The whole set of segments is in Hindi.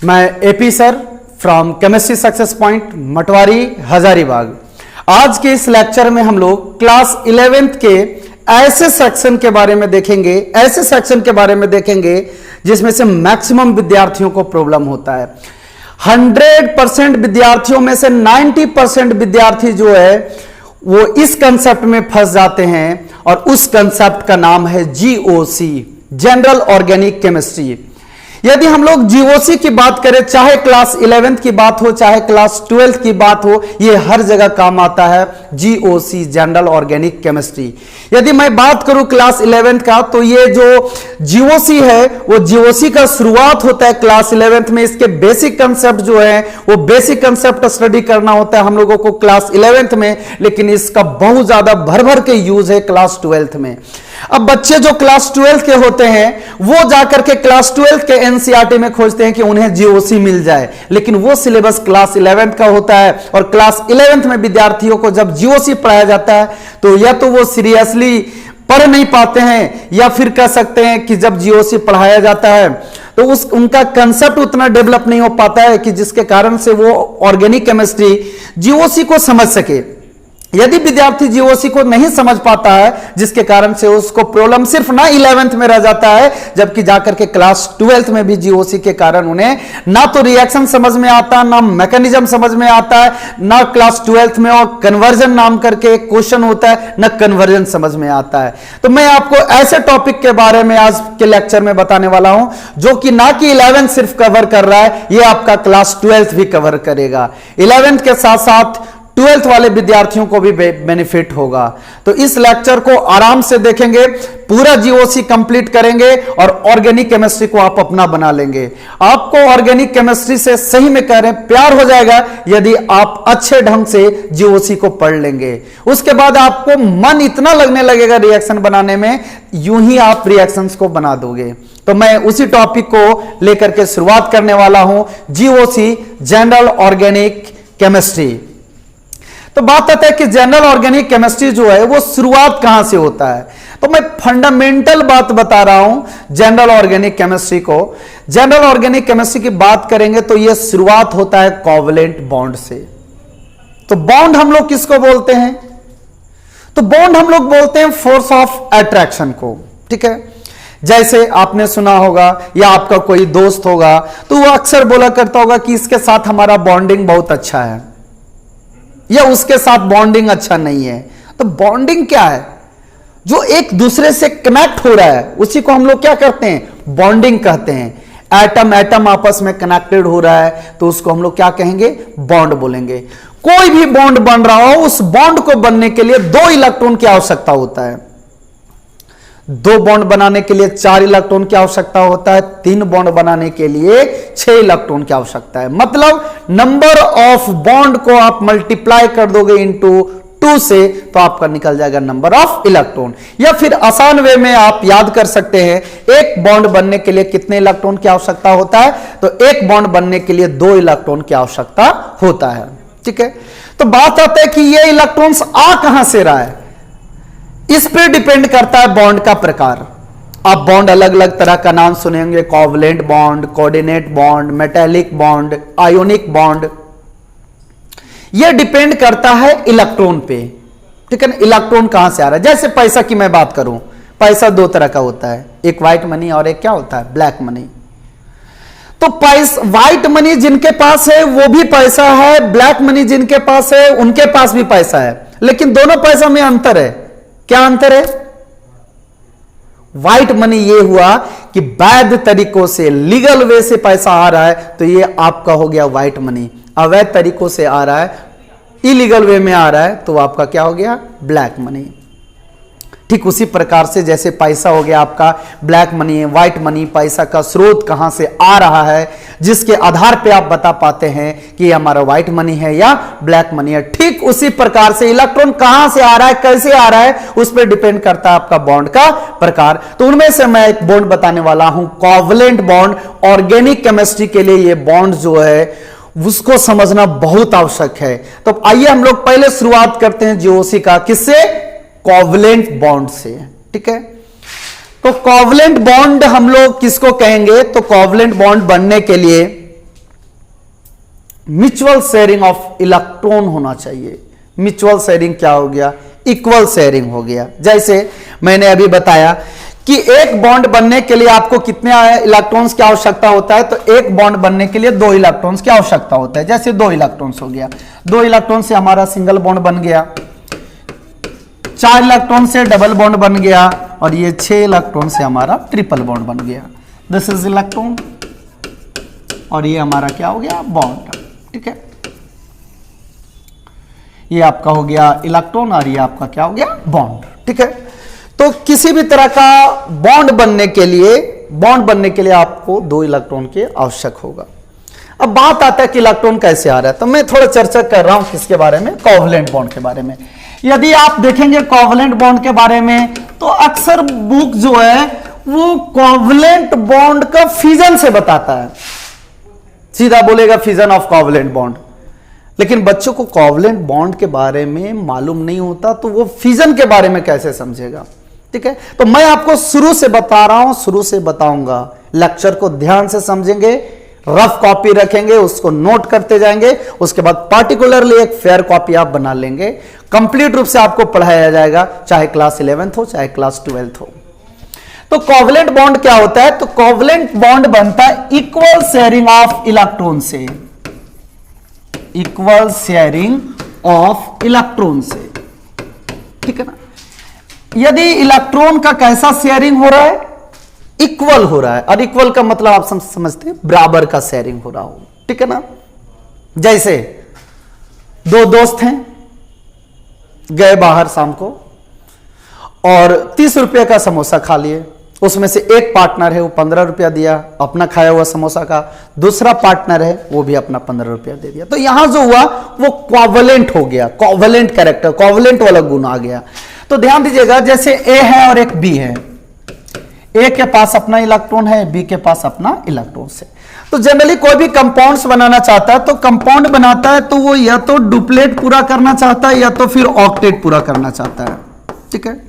मैं AP sir from chemistry success point Matwari Hazaribagh. आज के इस लेक्चर में हम लोग क्लास 11th के ऐसे सेक्शन के बारे में देखेंगे जिसमें से मैक्सिमम विद्यार्थियों को प्रॉब्लम होता है। 100% विद्यार्थियों में से 90% विद्यार्थी जो है वो इस कंसेप्ट में फंस जाते हैं और उस कंसेप्ट का नाम है जीओसी, जनरल ऑर्गेनिक केमिस्ट्री। यदि हम लोग जीओसी की बात करें, चाहे क्लास 11th की बात हो चाहे क्लास 12th की बात हो, ये हर जगह काम आता है जीओसी, जनरल ऑर्गेनिक केमिस्ट्री। यदि मैं बात करूं क्लास 11th का, तो ये जो जीओसी है वो जीओसी का शुरुआत होता है क्लास 11th में। इसके बेसिक कंसेप्ट जो है वो बेसिक कंसेप्ट स्टडी करना होता है हम लोगों को क्लास 11th में, लेकिन इसका बहुत ज्यादा भर भर के यूज है क्लास 12th में। अब बच्चे जो क्लास 12th के होते हैं वो जाकर के क्लास 12th के एनसीईआरटी में खोजते हैं कि उन्हें जीओसी मिल जाए, लेकिन वो सिलेबस क्लास 11th का होता है। और क्लास 11th में विद्यार्थियों को जब जीओसी पढ़ाया जाता है तो या तो वो सीरियसली पढ़ नहीं पाते हैं, या फिर कह सकते हैं कि जब जीओसी पढ़ाया जाता है तो उनका कंसेप्ट उतना डेवलप नहीं हो पाता है कि जिसके कारण से वो ऑर्गेनिक केमिस्ट्री जीओसी को समझ सके। यदि विद्यार्थी जीओसी को नहीं समझ पाता है, जिसके कारण से उसको प्रॉब्लम सिर्फ ना 11th में रह जाता है, जबकि जाकर के क्लास 12th में भी जीओसी के कारण उन्हें ना तो रिएक्शन समझ में आता, ना मैकेनिज्म समझ में आता है, ना क्लास 12th में और कन्वर्जन नाम करके एक क्वेश्चन होता है, ना कन्वर्जन समझ में आता है। तो मैं आपको ऐसे टॉपिक के बारे में आज के लेक्चर में बताने वाला हूं जो कि ना कि 11th सिर्फ कवर कर रहा है, यह आपका क्लास 12th भी कवर करेगा। 11th के साथ साथ 12th वाले विद्यार्थियों को भी बेनिफिट होगा। तो इस लेक्चर को आराम से देखेंगे, पूरा जीओसी कंप्लीट करेंगे और ऑर्गेनिक केमिस्ट्री को आप अपना बना लेंगे। आपको ऑर्गेनिक केमिस्ट्री से सही में कह रहे हैं प्यार हो जाएगा यदि आप अच्छे ढंग से जीओसी को पढ़ लेंगे। उसके बाद आपको मन इतना लगने लगेगा रिएक्शन बनाने में, यूं ही आप रिएक्शंस को बना दोगे। तो मैं उसी टॉपिक को लेकर के शुरुआत करने वाला हूं, जीओसी, जनरल ऑर्गेनिक केमिस्ट्री। तो बात आता है कि जनरल ऑर्गेनिक केमिस्ट्री जो है वो शुरुआत कहां से होता है। तो मैं फंडामेंटल बात बता रहा हूं जनरल ऑर्गेनिक केमिस्ट्री को। जनरल ऑर्गेनिक केमिस्ट्री की बात करेंगे तो यह शुरुआत होता है कोवलेंट बॉन्ड से। तो बॉन्ड हम लोग किसको बोलते हैं? तो बॉन्ड हम लोग बोलते हैं फोर्स ऑफ अट्रैक्शन को। ठीक है, जैसे आपने सुना होगा या आपका कोई दोस्त होगा तो वो अक्सर बोला करता होगा कि इसके साथ हमारा बॉन्डिंग बहुत अच्छा है, या उसके साथ बॉन्डिंग अच्छा नहीं है। तो बॉन्डिंग क्या है? जो एक दूसरे से कनेक्ट हो रहा है उसी को हम लोग क्या करते हैं? बॉन्डिंग कहते हैं। एटम एटम आपस में कनेक्टेड हो रहा है तो उसको हम लोग क्या कहेंगे? बॉन्ड बोलेंगे। कोई भी बॉन्ड बन रहा हो, उस बॉन्ड को बनने के लिए 2 इलेक्ट्रॉन की आवश्यकता होता है। 2 बॉन्ड बनाने के लिए 4 इलेक्ट्रॉन की आवश्यकता होता है, 3 बॉन्ड बनाने के लिए 6 इलेक्ट्रॉन की आवश्यकता है। मतलब नंबर ऑफ बॉन्ड को आप मल्टीप्लाई कर दोगे इनटू 2 से तो आपका निकल जाएगा नंबर ऑफ इलेक्ट्रॉन। या फिर आसान वे में आप याद कर सकते हैं, एक बॉन्ड बनने के लिए कितने इलेक्ट्रॉन की आवश्यकता होता है? तो एक बॉन्ड बनने के लिए 2 इलेक्ट्रॉन की आवश्यकता होता है। ठीक है, तो बात आता है कि ये इलेक्ट्रॉन्स आ कहां से रहा है, इस पे डिपेंड करता है बॉन्ड का प्रकार। आप बॉन्ड अलग अलग तरह का नाम सुनेंगे, covalent bond, coordinate bond, metallic bond, ionic bond. यह डिपेंड करता है इलेक्ट्रॉन पे। ठीक है ना, इलेक्ट्रॉन कहां से आ रहा है। जैसे पैसा की मैं बात करूं, पैसा 2 तरह का होता है, एक व्हाइट मनी और एक क्या होता है? Black money. तो पैसा व्हाइट मनी जिनके पास है वो भी पैसा है, ब्लैक मनी जिनके पास है उनके पास भी पैसा है, लेकिन दोनों पैसा में अंतर है। क्या अंतर है? व्हाइट मनी ये हुआ कि वैध तरीकों से, लीगल वे से पैसा आ रहा है तो ये आपका हो गया व्हाइट मनी। अवैध तरीकों से आ रहा है, इलीगल वे में आ रहा है तो आपका क्या हो गया? Black money. ठीक उसी प्रकार से जैसे पैसा हो गया आपका ब्लैक मनी है, व्हाइट मनी। पैसा का स्रोत कहां से आ रहा है जिसके आधार पे आप बता पाते हैं कि ये हमारा व्हाइट मनी है या ब्लैक मनी है। ठीक उसी प्रकार से इलेक्ट्रॉन कहां से आ रहा है, कैसे आ रहा है, उस पर डिपेंड करता है आपका बॉन्ड का प्रकार। तो उनमें से मैं एक बॉन्ड बताने वाला हूं, कोवलेंट बॉन्ड। ऑर्गेनिक केमिस्ट्री के लिए ये बॉन्ड जो है उसको समझना बहुत आवश्यक है। तो आइए हम लोग पहले शुरुआत करते हैं जीओसी का, किससे? कोवलेंट बॉन्ड से। ठीक है, तो कोवलेंट बॉन्ड हम लोग किसको कहेंगे? तो कोवलेंट बॉन्ड बनने के लिए म्यूचुअल शेयरिंग ऑफ इलेक्ट्रॉन होना चाहिए। म्यूचुअल शेयरिंग क्या हो गया? इक्वल शेयरिंग हो गया। जैसे मैंने अभी बताया कि एक बॉन्ड बनने के लिए आपको कितने इलेक्ट्रॉन्स की आवश्यकता होता है, तो एक बॉन्ड बनने के लिए 2 इलेक्ट्रॉन्स की आवश्यकता होता है। जैसे 2 इलेक्ट्रॉन्स हो गया, 2 इलेक्ट्रॉन से हमारा सिंगल बॉन्ड बन गया, 4 इलेक्ट्रॉन से डबल बॉन्ड बन गया, और ये 6 इलेक्ट्रॉन से हमारा ट्रिपल बॉन्ड बन गया। दिस इज इलेक्ट्रॉन, और ये हमारा क्या हो गया? बॉन्ड। ठीक है, ये आपका हो गया इलेक्ट्रॉन, और ये आपका क्या हो गया? बॉन्ड। ठीक है, तो किसी भी तरह का बॉन्ड बनने के लिए आपको 2 इलेक्ट्रॉन के आवश्यक होगा। अब बात आता है कि इलेक्ट्रॉन कैसे आ रहा है, तो मैं थोड़ा चर्चा कर रहा हूं किसके बारे में? कोवलेंट बॉन्ड के बारे में। यदि आप देखेंगे कोवलेंट बॉन्ड के बारे में, तो अक्सर बुक जो है वो कोवलेंट बॉन्ड का फिजन से बताता है, सीधा बोलेगा फिजन ऑफ कोवलेंट बॉन्ड। लेकिन बच्चों को कोवलेंट बॉन्ड के बारे में मालूम नहीं होता, तो वो फिजन के बारे में कैसे समझेगा? ठीक है, तो मैं आपको शुरू से बता रहा हूं, शुरू से बताऊंगा। लेक्चर को ध्यान से समझेंगे, रफ कॉपी रखेंगे, उसको नोट करते जाएंगे, उसके बाद पार्टिकुलरली एक फेयर कॉपी आप बना लेंगे। कंप्लीट रूप से आपको पढ़ाया जाएगा, चाहे क्लास 11th हो चाहे क्लास 12th हो। तो कोवलेंट बॉन्ड क्या होता है? तो कोवलेंट बॉन्ड बनता है इक्वल शेयरिंग ऑफ इलेक्ट्रॉन से, इक्वल शेयरिंग ऑफ इलेक्ट्रॉन से। ठीक है ना? यदि इलेक्ट्रॉन का कैसा शेयरिंग हो रहा है? इक्वल हो रहा है, और इक्वल का मतलब आप समझते हैं बराबर का शेयरिंग हो रहा हो। ठीक है ना? जैसे 2 दोस्त हैं, गए बाहर शाम को और 30 रुपये का समोसा खा लिए। उसमें से एक पार्टनर है, वो 15 रुपया दिया अपना खाया हुआ समोसा का, दूसरा पार्टनर है वो भी अपना 15 रुपया दे दिया। तो यहां जो हुआ वो कोवलेंट हो गया, कोवलेंट कैरेक्टर, कोवलेंट वाला गुण आ गया। तो ध्यान दीजिएगा, जैसे ए है और एक बी है, ए के पास अपना इलेक्ट्रॉन है, बी के पास अपना इलेक्ट्रॉन है। तो जनरली कोई भी कंपाउंड्स बनाना चाहता है, तो कंपाउंड बनाता है तो वो या तो डुप्लेट पूरा करना चाहता है या तो फिर ऑक्टेट पूरा करना चाहता है। ठीक है,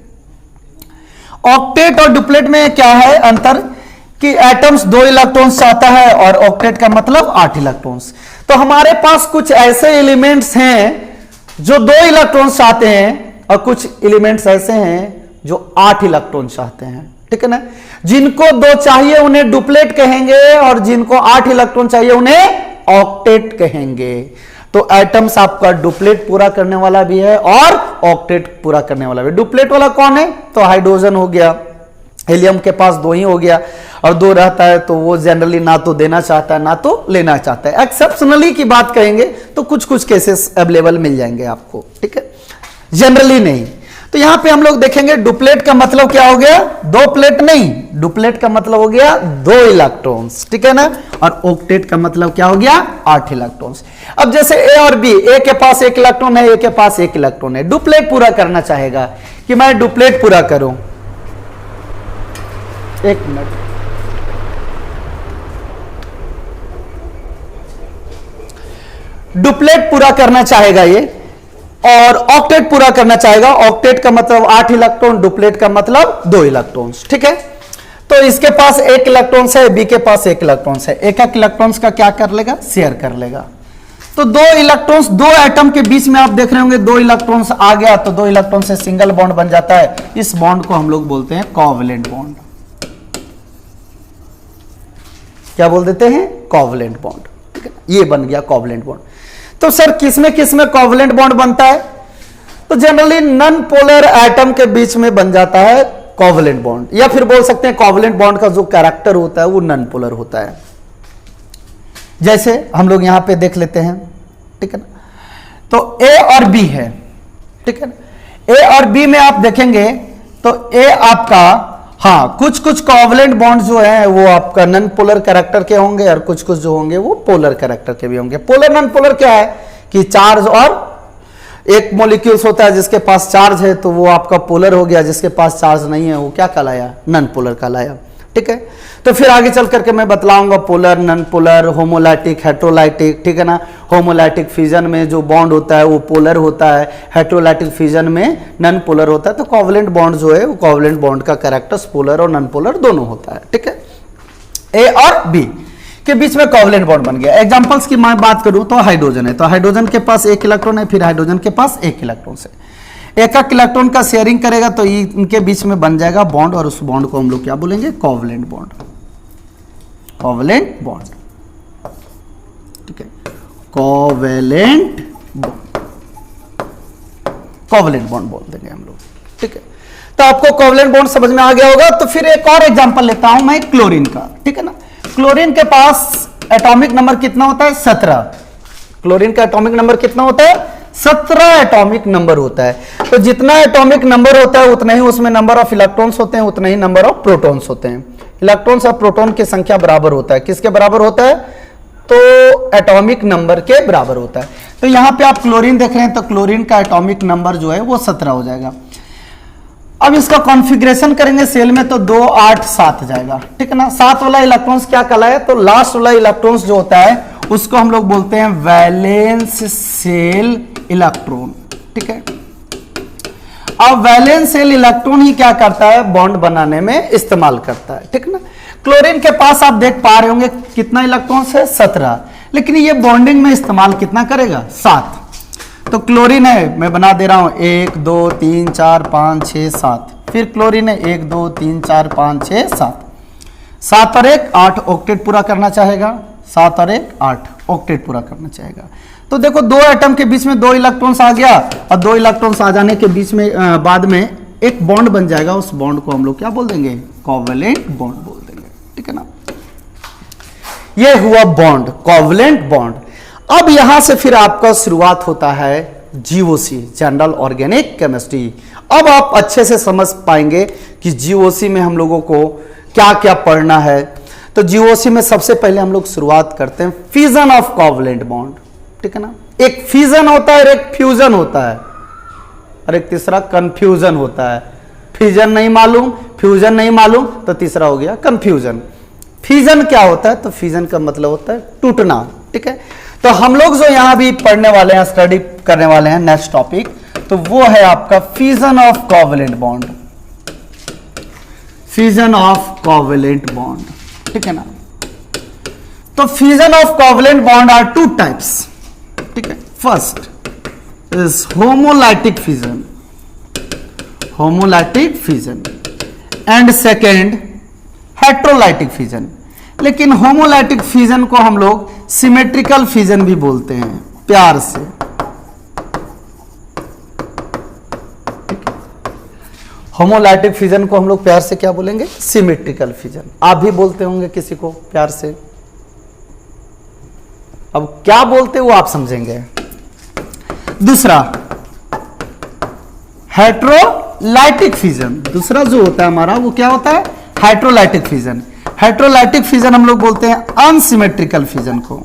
ऑक्टेट और डुप्लेट में क्या है अंतर? कि एटम्स 2 इलेक्ट्रॉन्स चाहता है और ऑक्टेट का मतलब 8 इलेक्ट्रॉन्स। तो हमारे पास कुछ ऐसे एलिमेंट्स हैं जो 2 इलेक्ट्रॉन्स चाहते हैं, और कुछ एलिमेंट्स ऐसे हैं जो 8 इलेक्ट्रॉन चाहते हैं। ठीक है ना? जिनको 2 चाहिए उन्हें डुप्लेट कहेंगे, और जिनको 8 इलेक्ट्रॉन चाहिए उन्हें ऑक्टेट कहेंगे। तो एटम्स आपका डुप्लेट पूरा करने वाला भी है और ऑक्टेट पूरा करने वाला भी। डुप्लेट वाला कौन है? तो हाइड्रोजन हो गया, हीलियम के पास 2 ही हो गया, और 2 रहता है तो वो जनरली ना तो देना चाहता है ना तो लेना चाहता है। एक्सेप्शनली की बात कहेंगे तो कुछ कुछ केसेस अवेलेबल मिल जाएंगे आपको। ठीक है, जनरली नहीं। तो यहां पे हम लोग देखेंगे डुप्लेट का मतलब क्या हो गया? 2 प्लेट नहीं, डुप्लेट का मतलब हो गया 2 इलेक्ट्रॉन्स। ठीक है ना? और ऑक्टेट का मतलब क्या हो गया? 8 इलेक्ट्रॉन्स। अब जैसे ए और बी, ए के पास 1 इलेक्ट्रॉन है, ए के पास 1 इलेक्ट्रॉन है, डुप्लेट पूरा करना चाहेगा कि मैं डुप्लेट पूरा करूं। 1 मिनट, डुप्लेट पूरा करना चाहेगा ये, और ऑक्टेट पूरा करना चाहेगा। ऑक्टेट का मतलब 8 इलेक्ट्रॉन, डुप्लेट का मतलब 2 इलेक्ट्रॉन्स। ठीक है, तो इसके पास 1 इलेक्ट्रॉन है, बी के पास 1 इलेक्ट्रॉन है, एक इलेक्ट्रॉन्स का क्या कर लेगा? शेयर कर लेगा। तो 2 इलेक्ट्रॉन्स, 2 एटम के बीच में आप देख रहे होंगे 2 इलेक्ट्रॉन्स आ गया, तो 2 इलेक्ट्रॉन से सिंगल बॉन्ड बन जाता है। इस बॉन्ड को हम लोग बोलते हैं कोवलेंट बॉन्ड। क्या बोल देते हैं? Covalent bond. ठीक है, ये बन गया कोवलेंट बॉन्ड। तो सर किसमें किसमें कोवलेंट बॉन्ड बनता है? तो जनरली नॉन पोलर एटम के बीच में बन जाता है कोवलेंट बॉन्ड, या फिर बोल सकते हैं कोवलेंट बॉन्ड का जो कैरेक्टर होता है वो नॉन पोलर होता है। जैसे हम लोग यहां पे देख लेते हैं। ठीक है ना? तो ए और बी है। ठीक है ना? ए और बी में आप देखेंगे तो ए आपका, हाँ, कुछ कुछ कोवलेंट बॉन्ड जो है वो आपका नॉन पोलर कैरेक्टर के होंगे, और कुछ कुछ जो होंगे वो पोलर कैरेक्टर के भी होंगे। पोलर नॉन पोलर क्या है कि चार्ज, और एक मॉलिक्यूल्स होता है जिसके पास चार्ज है तो वो आपका पोलर हो गया, जिसके पास चार्ज नहीं है वो क्या कहलाया? नॉन पोलर कहलाया। ठीक है, तो फिर आगे चल करके मैं बतलाऊंगा polar, non polar, homolytic, heterolytic. ठीक है ना? होमोलाइटिक फिजन में जो बॉन्ड होता है वो पोलर होता है, हेट्रोलाइटिक फिजन में नॉन पोलर होता है। तो कोवलेंट बॉन्ड जो है वो कोवलेंट बॉन्ड का कैरेक्टर्स पोलर और नॉन पोलर दोनों होता है। ठीक है, ए और बी। के बीच में कोवलेंट बॉन्ड बन गया। एग्जांपल्स की मैं बात करूं तो हाइड्रोजन है, तो हाइड्रोजन के पास एक इलेक्ट्रॉन है, फिर हाइड्रोजन के पास एक इलेक्ट्रॉन से एक इलेक्ट्रॉन का शेयरिंग करेगा तो इनके बीच में बन जाएगा बॉन्ड, और उस बॉन्ड को हम लोग क्या बोलेंगे? Covalent bond. कोवलेंट बॉन्ड, ठीक है, कोवलेंट बॉन्ड, कोवलेंट बॉन्ड बोल देंगे हम लोग, ठीक है। तो आपको कोवलेंट बॉन्ड समझ में आ गया होगा। तो फिर एक और एग्जांपल लेता हूं मैं क्लोरीन का, ठीक है ना। क्लोरीन के पास एटॉमिक नंबर कितना होता है? 17। क्लोरीन का एटॉमिक नंबर कितना होता है? 17 एटॉमिक नंबर होता है। तो जितना एटॉमिक नंबर होता है उतना ही उसमें नंबर ऑफ इलेक्ट्रॉन्स होते हैं, उतना ही नंबर ऑफ प्रोटॉन्स होते हैं। इलेक्ट्रॉन्स और प्रोटॉन की संख्या बराबर होता है। किसके बराबर होता है? तो एटॉमिक नंबर के बराबर होता है। तो यहां पे आप क्लोरीन देख रहे हैं, तो क्लोरीन का एटॉमिक नंबर जो है वो 17 हो जाएगा। अब इसका कॉन्फ़िगरेशन करेंगे सेल में तो 2 8 7 जाएगा, ठीक है ना। 7 वाला इलेक्ट्रॉन्स क्या कहलाए? तो लास्ट वाला इलेक्ट्रॉन्स जो होता है उसको हम लोग बोलते हैं वैलेंस सेल इलेक्ट्रॉन, ठीक है। अब वैलेंस सेल इलेक्ट्रॉन ही क्या करता है? बॉन्ड बनाने में इस्तेमाल करता है, ठीक है ना। क्लोरीन के पास आप देख पा रहे होंगे कितना इलेक्ट्रॉन्स है? 17, लेकिन ये बॉन्डिंग में इस्तेमाल कितना करेगा? 7। तो क्लोरीन है, मैं बना दे रहा हूं 1 2 3 4 5 6 7, फिर क्लोरीन है 1 2 3 4 5 6 7, 7 और 1 8 ऑक्टेट पूरा करना चाहेगा, 7 और 1 8 ऑक्टेट पूरा करना चाहेगा। तो देखो 2 एटम के बीच में 2 इलेक्ट्रॉन्स आ गया, और 2 इलेक्ट्रॉन्स आ जाने के बीच में बाद में एक बॉन्ड बन जाएगा। उस बॉन्ड को हम लोग क्या बोल देंगे? कोवलेंट बॉन्ड बोल देंगे, ठीक है ना। ये हुआ बॉन्ड, कोवलेंट बॉन्ड। अब यहां से फिर आपका शुरुआत होता है जीओसी, जनरल ऑर्गेनिक केमिस्ट्री। अब आप अच्छे से समझ पाएंगे कि जीओसी में हम लोगों को क्या क्या पढ़ना है। तो जीओसी में सबसे पहले हम लोग शुरुआत करते हैं फ्यूजन ऑफ कोवलेंट बॉन्ड, ठीक है ना। एक फ्यूजन होता है और एक फ्यूजन होता है, और एक तीसरा कंफ्यूजन होता है। फ्यूजन नहीं मालूम, फ्यूजन नहीं मालूम, तो तीसरा हो गया कंफ्यूजन। फ्यूजन क्या होता है? तो फ्यूजन का मतलब होता है टूटना, ठीक है। तो हम लोग जो यहां भी पढ़ने वाले हैं, स्टडी करने वाले हैं नेक्स्ट टॉपिक, तो वो है आपका fusion of covalent bond, fusion of covalent bond, ठीक है ना। तो fusion of covalent bond are 2 types, ठीक है। First is homolytic fusion, homolytic fusion, and second heterolytic fusion. लेकिन होमोलाइटिक फ्यूजन को हम लोग सिमेट्रिकल फ्यूजन भी बोलते हैं, प्यार से। होमोलाइटिक फ्यूजन को हम लोग प्यार से क्या बोलेंगे? Symmetrical fusion. आप भी बोलते होंगे किसी को प्यार से। अब क्या बोलते वो आप समझेंगे। दूसरा हेट्रोलाइटिक फ्यूजन, दूसरा जो होता है हमारा वो क्या होता है? Heterolytic fusion. हेट्रोलाइटिक फ्यूजन हम लोग बोलते हैं अनसिमेट्रिकल फ्यूजन को,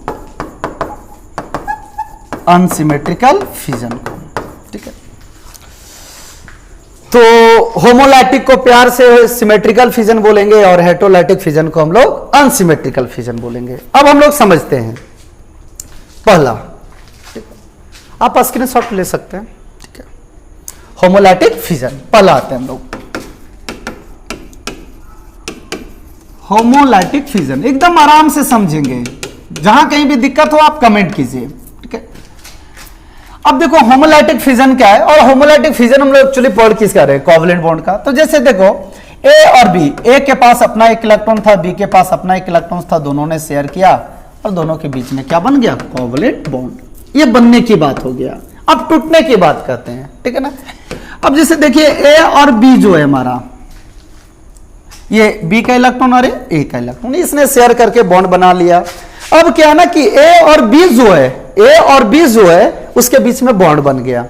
अनसिमेट्रिकल फ्यूजन को, ठीक है। तो होमोलाइटिक को प्यार से सिमेट्रिकल फ्यूजन बोलेंगे और हेट्रोलाइटिक फ्यूजन को हम लोग अनसिमेट्रिकल फ्यूजन बोलेंगे। अब हम लोग समझते हैं पहला, ठीक है, आप स्क्रीनशॉट ले सकते हैं, ठीक है। होमोलाइटिक फ्यूजन पहला आते हैं हम लोग। होमोलाइटिक फ्यूजन एकदम आराम से समझेंगे, जहां कहीं भी दिक्कत हो आप कमेंट कीजिए, ठीक है। अब देखो होमोलाइटिक फ्यूजन क्या है, और होमोलाइटिक फ्यूजन हम लोग एक्चुअली पढ़ किस कर रहे हैं? कोवलेंट बॉन्ड का। तो जैसे देखो ए और बी, ए के पास अपना एक इलेक्ट्रॉन था, बी के पास अपना एक इलेक्ट्रॉन था, दोनों ने शेयर किया और दोनों के बीच में क्या बन गया? Covalent bond. ये बनने की बात हो गया। अब टूटने की बात करते हैं, ठीक है ना। अब जैसे देखिए ए और बी जो है हमारा, ये बी का इलेक्ट्रॉन और ए का इलेक्ट्रॉन, इसने शेयर करके बॉन्ड बना लिया। अब क्या है ना कि ए और बी जो है, ए और बी जो है उसके बीच में बॉन्ड बन गया।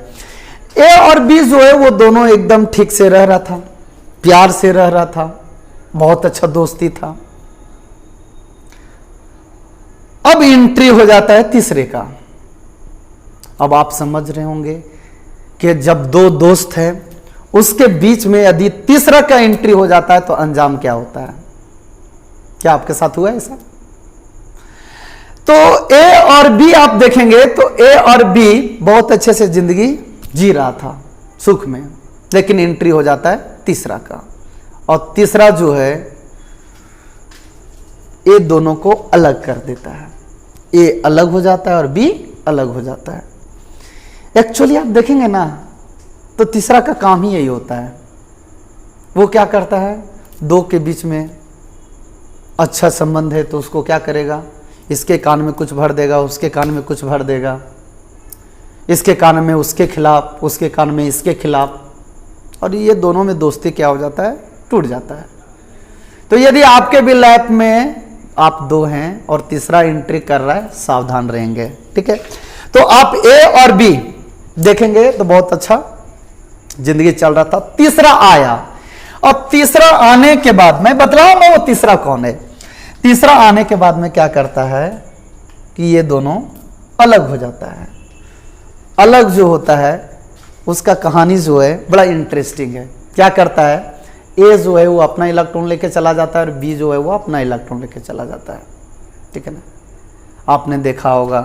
ए और बी जो है वो दोनों एकदम ठीक से रह रहा था, प्यार से रह रहा था, बहुत अच्छा दोस्ती था। अब एंट्री हो जाता है तीसरे का। अब आप समझ रहे होंगे कि जब दो दोस्त हैं उसके बीच में यदि तीसरा का एंट्री हो जाता है तो अंजाम क्या होता है? क्या आपके साथ हुआ है ऐसा? तो ए और बी आप देखेंगे तो ए और बी बहुत अच्छे से जिंदगी जी रहा था सुख में, लेकिन एंट्री हो जाता है तीसरा का, और तीसरा जो है वो दोनों एकदम ठीक से रह रहा था, प्यार से रह रहा था, बहुत अच्छा दोस्ती था। अब एंट्री हो जाता है तीसरा का, और तीसरा जो है ए दोनों को अलग कर देता है, ए अलग हो जाता है और बी अलग हो जाता है। एक्चुअली आप देखेंगे ना तो तीसरा का काम ही यही होता है। वो क्या करता है, दो के बीच में अच्छा संबंध है तो उसको क्या करेगा, इसके कान में कुछ भर देगा, उसके कान में कुछ भर देगा, इसके कान में उसके खिलाफ, उसके कान में इसके खिलाफ, और ये दोनों में दोस्ती क्या हो जाता है, टूट जाता है। तो यदि आपके भी लाइफ में आप दो हैं और तीसरा एंट्री कर रहा है, सावधान रहेंगे, ठीक है। तो आप ए और बी देखेंगे तो बहुत अच्छा जिंदगी चल रहा था, तीसरा आया, और तीसरा आने के बाद मैं बतलाऊंगा वो तीसरा कौन है। तीसरा आने के बाद में क्या करता है कि ये दोनों अलग हो जाता है। अलग जो होता है उसका कहानी जो है बड़ा इंटरेस्टिंग है। क्या करता है, ए जो है वो अपना इलेक्ट्रॉन लेके चला जाता है और बी जो है वो अपना इलेक्ट्रॉन लेके चला जाता है, ठीक है ना। आपने देखा होगा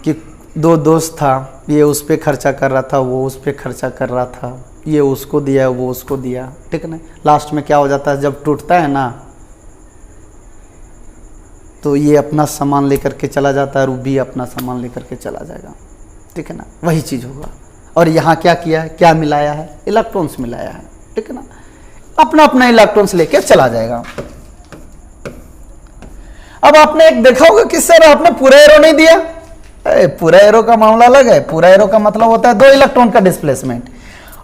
कि दो दोस्त था, ये उस पर खर्चा कर रहा था, वो उस पर खर्चा कर रहा था, ये उसको दिया वो उसको दिया, ठीक है ना। लास्ट में क्या हो जाता है, जब टूटता है ना तो ये अपना सामान लेकर के चला जाता है और बी अपना सामान लेकर के चला जाएगा, ठीक है ना। वही चीज़ होगा। और यहाँ क्या किया है, क्या मिलाया है, इलेक्ट्रॉन्स मिलाया है, ठीक है ना। अपना अपना इलेक्ट्रॉन्स लेके चला जाएगा। अब आपने एक देखा होगा कि सर आपने पूरा एरो नहीं दिया। पूरा एरो का मामला अलग है। पूरा एरो का मतलब होता है 2 इलेक्ट्रॉन का डिस्प्लेसमेंट,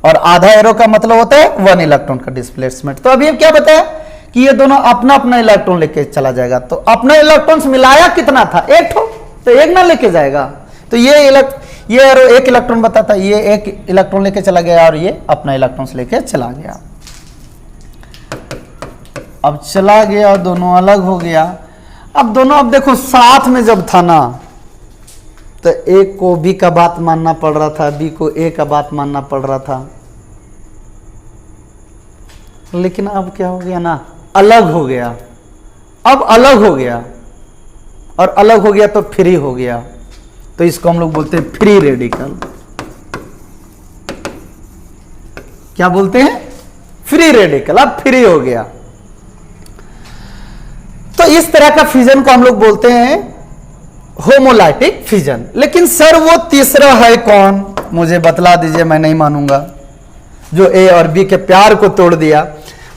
और आधा एरो का मतलब होता है 1 इलेक्ट्रॉन का डिस्प्लेसमेंट। तो अभी क्या बताया कि ये दोनों अपना अपना इलेक्ट्रॉन लेके चला जाएगा। तो अपना इलेक्ट्रॉन्स मिलाया कितना था, एक ठो, तो एक ना लेके जाएगा। तो ये एरो 1 इलेक्ट्रॉन बताता है, ये 1 इलेक्ट्रॉन लेके चला गया और ये अपना इलेक्ट्रॉन्स लेके चला गया। अब चला गया और दोनों अलग हो गया। अब दोनों, अब देखो साथ में जब था ना तो एक को बी का बात मानना पड़ रहा था, बी को ए का बात मानना पड़ रहा था। लेकिन अब क्या हो गया ना, अलग हो गया। अब अलग हो गया, और अलग हो गया तो फ्री हो गया। तो इसको हम लोग बोलते हैं फ्री रेडिकल। क्या बोलते हैं, फ्री रेडिकल। अब फ्री हो गया। तो इस तरह का फ्यूजन को हम लोग बोलते हैं होमोलाइटिक फ्यूजन। लेकिन सर वो तीसरा है कौन, मुझे बतला दीजिए, मैं नहीं मानूंगा, जो ए और बी के प्यार को तोड़ दिया।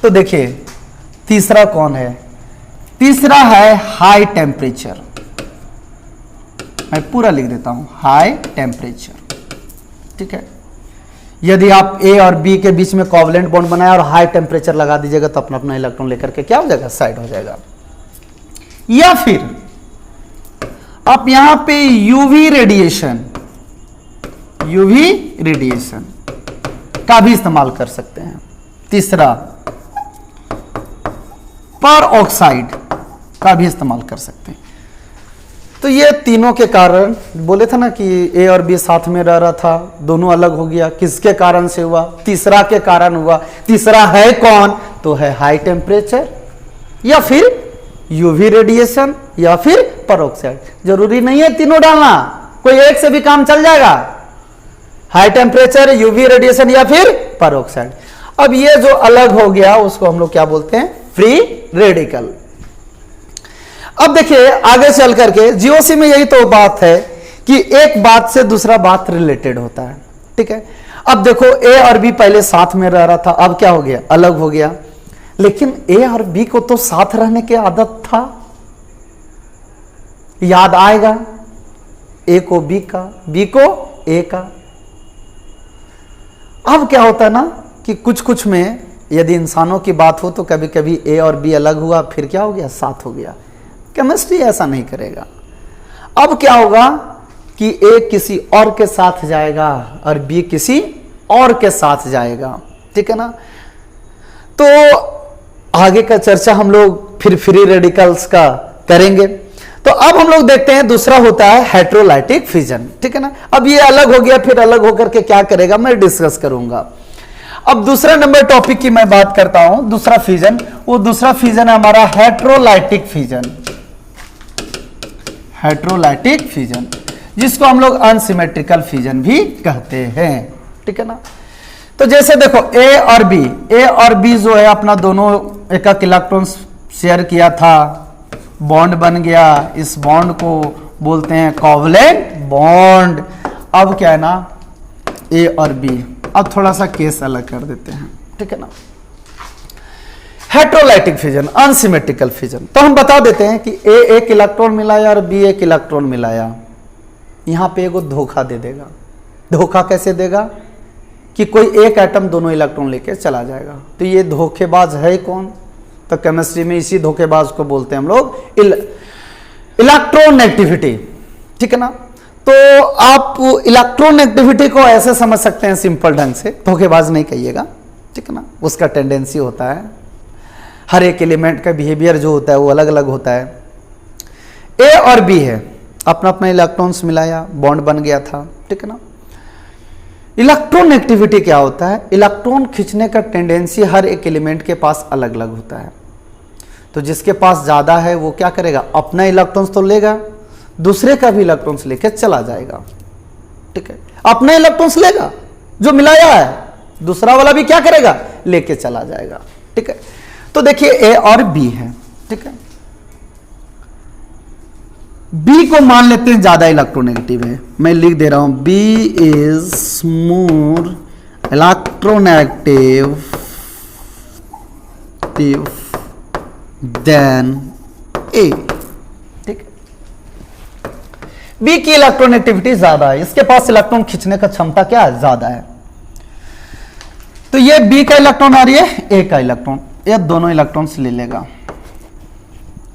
तो देखिए तीसरा कौन है, तीसरा है हाई टेम्परेचर। मैं पूरा लिख देता हूं, हाई टेम्परेचर, ठीक है। यदि आप ए और बी के बीच में कोवलेंट बॉन्ड बनाया और हाई टेम्परेचर लगा दीजिएगा तो अपना अपना इलेक्ट्रॉन लेकर के क्या हो जाएगा, साइड हो जाएगा। या फिर आप यहां पे यूवी रेडिएशन का भी इस्तेमाल कर सकते हैं। तीसरा पर ऑक्साइड का भी इस्तेमाल कर सकते हैं। तो ये तीनों के कारण, बोले था ना कि ए और बी साथ में रह रहा था, दोनों अलग हो गया। किसके कारण से हुआ, तीसरा के कारण हुआ। तीसरा है कौन, तो है हाई टेम्परेचर, या फिर यूवी रेडिएशन, या फिर परऑक्साइड। जरूरी नहीं है तीनों डालना, कोई एक से भी काम चल जाएगा। हाई टेम्परेचर, यूवी रेडिएशन या फिर परऑक्साइड। अब ये जो अलग हो गया उसको हम लोग क्या बोलते हैं, फ्री रेडिकल। अब देखिए आगे चल करके जीओसी में यही तो बात है कि एक बात से दूसरा बात रिलेटेड होता है, ठीक है। अब देखो ए और बी पहले साथ में रह रहा था, अब क्या हो गया, अलग हो गया। लेकिन ए और बी को तो साथ रहने की आदत था, याद आएगा, ए को बी का, बी को ए का। अब क्या होता है ना कि कुछ कुछ में यदि इंसानों की बात हो तो कभी कभी ए और बी अलग हुआ, फिर क्या हो गया, साथ हो गया। केमिस्ट्री ऐसा नहीं करेगा। अब क्या होगा कि ए किसी और के साथ जाएगा और बी किसी और के साथ जाएगा, ठीक है ना। तो आगे का चर्चा हम लोग फिर फ्री रेडिकल्स का करेंगे। तो अब हम लोग देखते हैं दूसरा होता है हेटेरोलाइटिक फ्यूजन, ठीक है ना। अब ये अलग हो गया, फिर अलग होकर के क्या करेगा मैं डिस्कस करूंगा। अब दूसरा नंबर टॉपिक की मैं बात करता हूं, दूसरा फ्यूजन। वो दूसरा फ्यूजन है हमारा हेटेरोलाइटिक फ्यूजन। हेटेरोलाइटिक फ्यूजन जिसको हम लोग अनसिमेट्रिकल फ्यूजन भी कहते हैं, ठीक है ना। तो जैसे देखो ए और बी जो है अपना दोनों एक एक इलेक्ट्रॉन्स शेयर किया था, बॉन्ड बन गया, इस बॉन्ड को बोलते हैं कोवलेंट बॉन्ड। अब क्या है ना, ए और बी। अब थोड़ा सा केस अलग कर देते हैं, ठीक है ना। हेट्रोलाइटिक फिजन, अनसिमेट्रिकल फिजन, तो हम बता देते हैं कि ए एक इलेक्ट्रॉन मिलाया और बी एक इलेक्ट्रॉन मिलाया, यहां पे एगो धोखा दे देगा। धोखा कैसे देगा कि कोई एक एटम दोनों इलेक्ट्रॉन लेके चला जाएगा। तो ये धोखेबाज है कौन? तो केमिस्ट्री में इसी धोखेबाज को बोलते हैं हम लोग इलेक्ट्रोनेगेटिविटी, ठीक है ना। तो आप इलेक्ट्रोनेगेटिविटी को ऐसे समझ सकते हैं सिंपल ढंग से, धोखेबाज नहीं कहिएगा, ठीक है ना। उसका टेंडेंसी होता है, हर एक एलिमेंट का बिहेवियर जो होता है वो अलग अलग होता है। ए और बी है, अपना अपना इलेक्ट्रॉन्स मिलाया, बॉन्ड बन गया था, ठीक है ना। इलेक्ट्रोनेगेटिविटी क्या होता है? इलेक्ट्रॉन खींचने का टेंडेंसी हर एक एलिमेंट के पास अलग अलग होता है। तो जिसके पास ज्यादा है वो क्या करेगा, अपना इलेक्ट्रॉन्स तो लेगा, दूसरे का भी इलेक्ट्रॉन्स लेके चला जाएगा, ठीक है। अपना इलेक्ट्रॉन्स लेगा जो मिलाया है, दूसरा वाला भी क्या करेगा, लेके चला जाएगा, ठीक है। तो देखिए ए और बी है, ठीक है। बी को मान लेते हैं ज्यादा इलेक्ट्रोनेगेटिव है, मैं लिख दे रहा हूं B is more electronegative than A, ठीक है। बी की इलेक्ट्रोनेगेटिविटी ज्यादा है, इसके पास इलेक्ट्रॉन खींचने का क्षमता क्या है, ज्यादा है। तो ये बी का इलेक्ट्रॉन और ये ए का इलेक्ट्रॉन, ये दोनों इलेक्ट्रॉन्स ले लेगा,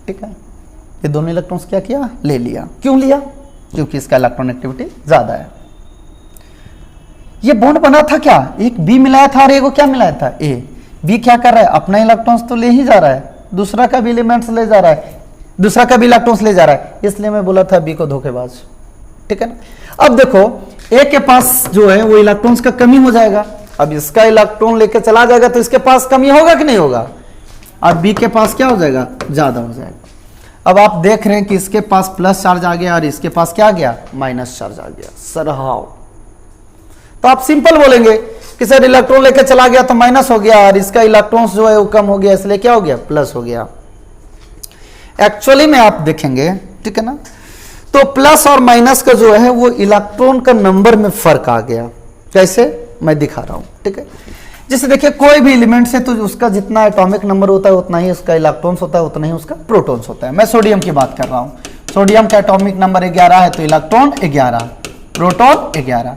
ठीक है। ये दोनों इलेक्ट्रॉन्स क्या किया, ले लिया। क्यों लिया? क्योंकि इसका इलेक्ट्रोनेगेटिविटी ज्यादा है। ये बॉन्ड बना था क्या, एक बी मिलाया था और एक को क्या मिलाया था, ए। बी क्या कर रहा है, अपना इलेक्ट्रॉन्स तो ले ही जा रहा है, दूसरा का भी एलिमेंट्स ले जा रहा है, दूसरा का भी इलेक्ट्रॉन्स ले जा रहा है, इसलिए मैं बोला था बी को धोखेबाज, ठीक है ना। अब देखो ए के पास जो है वो इलेक्ट्रॉन्स का कमी हो जाएगा, अब इसका इलेक्ट्रॉन लेके चला जाएगा तो इसके पास कमी होगा कि नहीं होगा, और बी के पास क्या हो जाएगा, ज्यादा हो जाएगा। अब आप देख रहे हैं कि इसके पास प्लस चार्ज आ गया और इसके पास क्या आ गया, माइनस चार्ज आ गया। Sir how? तो आप सिंपल बोलेंगे कि सर इलेक्ट्रॉन लेके चला गया तो माइनस हो गया और इसका इलेक्ट्रॉन्स जो है वो कम हो गया, इसलिए क्या हो गया, प्लस हो गया। एक्चुअली में आप देखेंगे, ठीक है ना, तो प्लस और माइनस का जो है वो इलेक्ट्रॉन का नंबर में फर्क आ गया। कैसे, मैं दिखा रहा हूं, ठीक है। जैसे देखिए कोई भी एलिमेंट से तो उसका जितना एटॉमिक नंबर होता है उतना ही उसका इलेक्ट्रॉन्स होता है, उतना ही उसका प्रोटॉन्स होता है। मैं सोडियम की बात कर रहा हूं, सोडियम का एटॉमिक नंबर 11 है तो electron 11, proton 11,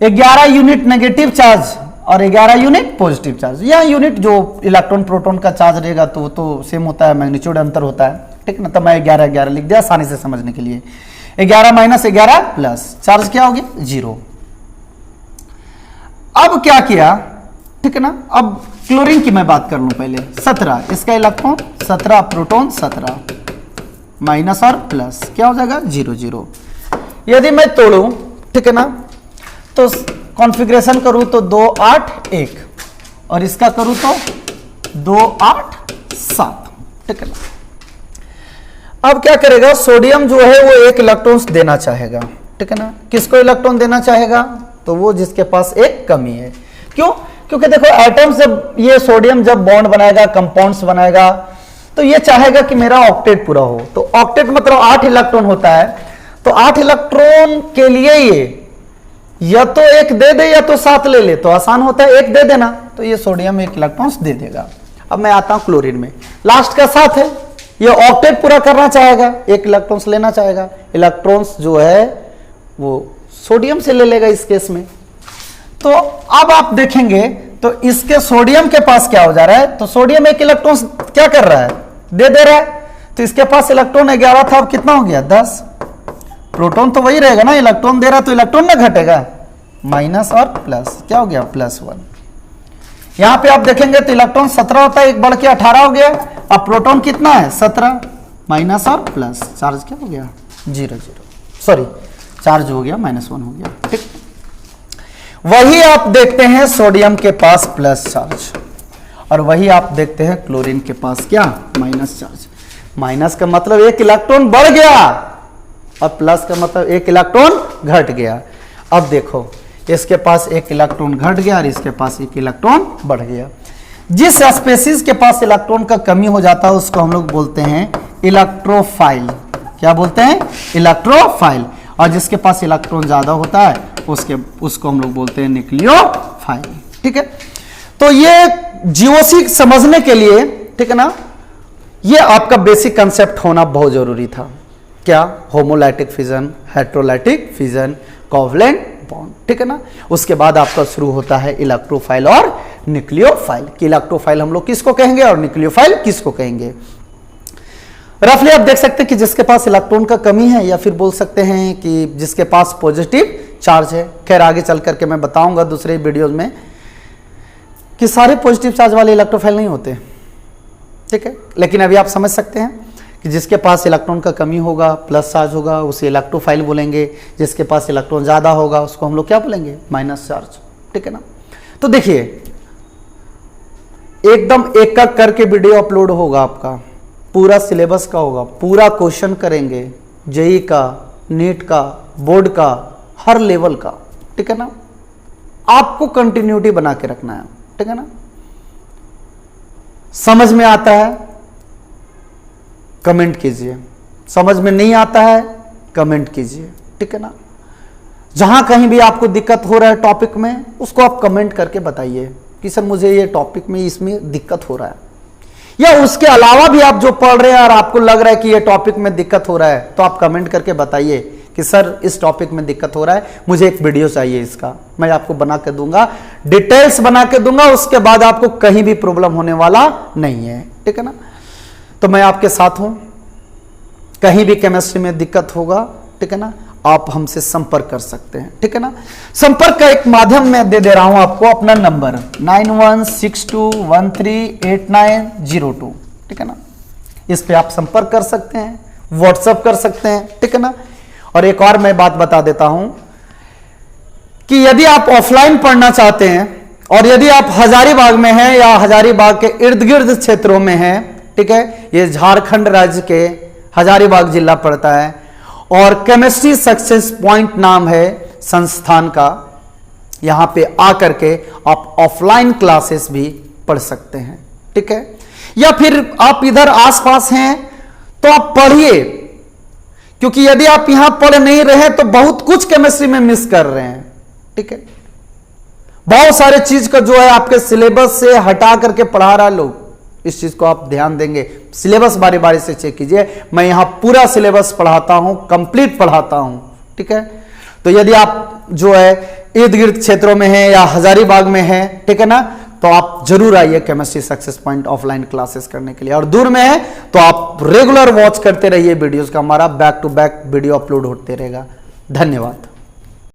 11 unit negative charge और 11 यूनिट पॉजिटिव चार्ज। यह यूनिट जो इलेक्ट्रॉन प्रोटॉन का चार्ज रहेगा तो वो तो सेम होता है, मैग्नीट्यूड अंतर होता है, ठीक ना। तो मैं 11 लिख दिया आसानी से समझने के लिए। 11 माइनस 11 प्लस, चार्ज क्या हो गया, 0। अब क्या किया, ठीक है ना। अब क्लोरीन की मैं बात कर लूं पहले, 17, इसका इलेक्ट्रॉन 17, प्रोटॉन 17, माइनस और प्लस क्या हो जाएगा, 0 0। यदि मैं तोड़ूं, ठीक है ना, तो कॉन्फ़िगरेशन करूं तो 2 8 1 और इसका करूं तो 2 8 7, ठीक है ना। अब क्या करेगा, सोडियम जो है वो एक इलेक्ट्रॉन देना चाहेगा, ठीक है ना। किसको इलेक्ट्रॉन देना चाहेगा, तो वो जिसके पास एक कमी है। क्यों? क्योंकि देखो एटम्स जब ये सोडियम जब बॉन्ड बनाएगा, कंपाउंड्स बनाएगा, तो ये चाहेगा कि मेरा ऑक्टेट पूरा हो। तो ऑक्टेट मतलब 8 इलेक्ट्रॉन होता है, तो 8 इलेक्ट्रॉन के लिए ये या तो एक दे दे या तो 7 ले ले, तो आसान होता है एक दे देना, तो ये सोडियम एक इलेक्ट्रॉन्स दे देगा। अब मैं आता हूं क्लोरीन में, लास्ट का 7 है, ये ऑक्टेट पूरा करना चाहेगा, एक इलेक्ट्रॉन्स लेना चाहेगा, इलेक्ट्रॉन्स जो है वो सोडियम से ले लेगा इस केस में। तो अब आप देखेंगे तो इसके सोडियम के पास क्या हो जा रहा है, तो सोडियम एक इलेक्ट्रॉन क्या कर रहा है, दे दे रहा है, तो इसके पास इलेक्ट्रॉन 11 था, अब कितना हो गया, 10। प्रोटॉन तो वही रहेगा ना, इलेक्ट्रॉन दे रहा तो इलेक्ट्रॉन ना घटेगा, माइनस और प्लस क्या हो गया, +1। यहां पे आप देखेंगे तो इलेक्ट्रॉन 17 होता है, एक बढ़ के 18 हो गया। अब प्रोटॉन कितना है, 17, माइनस और प्लस, चार्ज क्या हो गया, 0 0, सॉरी चार्ज हो गया -1 हो गया, ठीक। वही आप देखते हैं सोडियम के पास प्लस चार्ज और वही आप देखते हैं क्लोरीन के पास क्या, माइनस चार्ज। माइनस का मतलब एक इलेक्ट्रॉन बढ़ गया और प्लस का मतलब एक इलेक्ट्रॉन घट गया। अब देखो इसके पास एक इलेक्ट्रॉन घट गया और इसके पास एक इलेक्ट्रॉन बढ़ गया। जिस स्पेसीज के पास इलेक्ट्रॉन का कमी हो जाता है उसको हम लोग बोलते हैं इलेक्ट्रोफाइल। क्या बोलते हैं? इलेक्ट्रोफाइल। और जिसके पास इलेक्ट्रॉन ज्यादा होता है उसको हम लोग बोलते हैं न्यूक्लियोफाइल। ठीक है, तो ये जीओसी समझने के लिए, ठीक है ना, ये आपका बेसिक कंसेप्ट होना बहुत जरूरी था। क्या? Homolytic fission, heterolytic fission, covalent bond. ठीक है ना, उसके बाद आपका शुरू होता है इलेक्ट्रोफाइल और न्यूक्लियोफाइल। कि इलेक्ट्रोफाइल हम लोग किसको कहेंगे और न्यूक्लियोफाइल किसको कहेंगे। रफली आप देख सकते हैं कि जिसके पास इलेक्ट्रॉन का कमी है, या फिर बोल सकते हैं कि जिसके पास पॉजिटिव चार्ज है। खैर आगे चल करके मैं बताऊंगा दूसरे वीडियोज में कि सारे पॉजिटिव चार्ज वाले इलेक्ट्रोफाइल नहीं होते। ठीक है, लेकिन अभी आप समझ सकते हैं कि जिसके पास इलेक्ट्रॉन का कमी होगा, प्लस चार्ज होगा, उसे इलेक्ट्रोफाइल बोलेंगे। जिसके पास इलेक्ट्रॉन ज्यादा होगा उसको हम लोग क्या बोलेंगे? Minus charge. ठीक है ना, तो देखिए एकदम एक एक करके वीडियो अपलोड होगा, आपका पूरा सिलेबस का होगा, पूरा क्वेश्चन करेंगे, जेई का, नीट का, बोर्ड का, हर लेवल का। ठीक है ना, आपको कंटिन्यूटी बना के रखना है। ठीक है ना, समझ में आता है कमेंट कीजिए, समझ में नहीं आता है कमेंट कीजिए। ठीक है ना, जहां कहीं भी आपको दिक्कत हो रहा है टॉपिक में उसको आप कमेंट करके बताइए कि सर मुझे ये टॉपिक में इसमें दिक्कत हो रहा है, या उसके अलावा भी आप जो पढ़ रहे हैं और आपको लग रहा है कि ये टॉपिक में दिक्कत हो रहा है तो आप कमेंट करके बताइए कि सर इस टॉपिक में दिक्कत हो रहा है, मुझे एक वीडियो चाहिए इसका, मैं आपको बना के दूंगा, डिटेल्स बना के दूंगा, उसके बाद आपको कहीं भी प्रॉब्लम होने वाला नहीं है। ठीक है ना, तो मैं आपके साथ हूं, कहीं भी केमिस्ट्री में दिक्कत होगा, ठीक है ना, आप हमसे संपर्क कर सकते हैं। ठीक है ना, संपर्क का एक माध्यम मैं दे रहा हूं आपको, अपना नंबर 9162138902। ठीक है ना, इस पे आप संपर्क कर सकते हैं, व्हाट्सएप कर सकते हैं। ठीक है ना, और एक और मैं बात बता देता हूं कि यदि आप ऑफलाइन पढ़ना चाहते हैं और यदि आप हजारीबाग में हैं या हजारीबाग के इर्द गिर्द क्षेत्रों में हैं, ठीक है, ये झारखंड राज्य के हजारीबाग जिला पड़ता है और केमिस्ट्री सक्सेस पॉइंट नाम है संस्थान का, यहां पे आकर के आप ऑफलाइन क्लासेस भी पढ़ सकते हैं। ठीक है, या फिर आप इधर आसपास हैं तो आप पढ़िए, क्योंकि यदि आप यहां पढ़ नहीं रहे तो बहुत कुछ केमिस्ट्री में मिस कर रहे हैं। ठीक है, बहुत सारे चीज का जो है आपके सिलेबस से हटा करके पढ़ा रहा लोग, इस चीज को आप ध्यान देंगे। सिलेबस बारी बारी से चेक कीजिए, मैं यहां पूरा सिलेबस पढ़ाता हूं, कंप्लीट पढ़ाता हूं। ठीक है, तो यदि आप जो है इर्द गिर्द क्षेत्रों में हैं या हजारीबाग में हैं, ठीक है ना, तो आप जरूर आइए chemistry success point offline classes करने के लिए। और दूर में है तो आप रेगुलर वॉच करते रहिए वीडियोस का, हमारा back to back video upload होते रहेगा। धन्यवाद।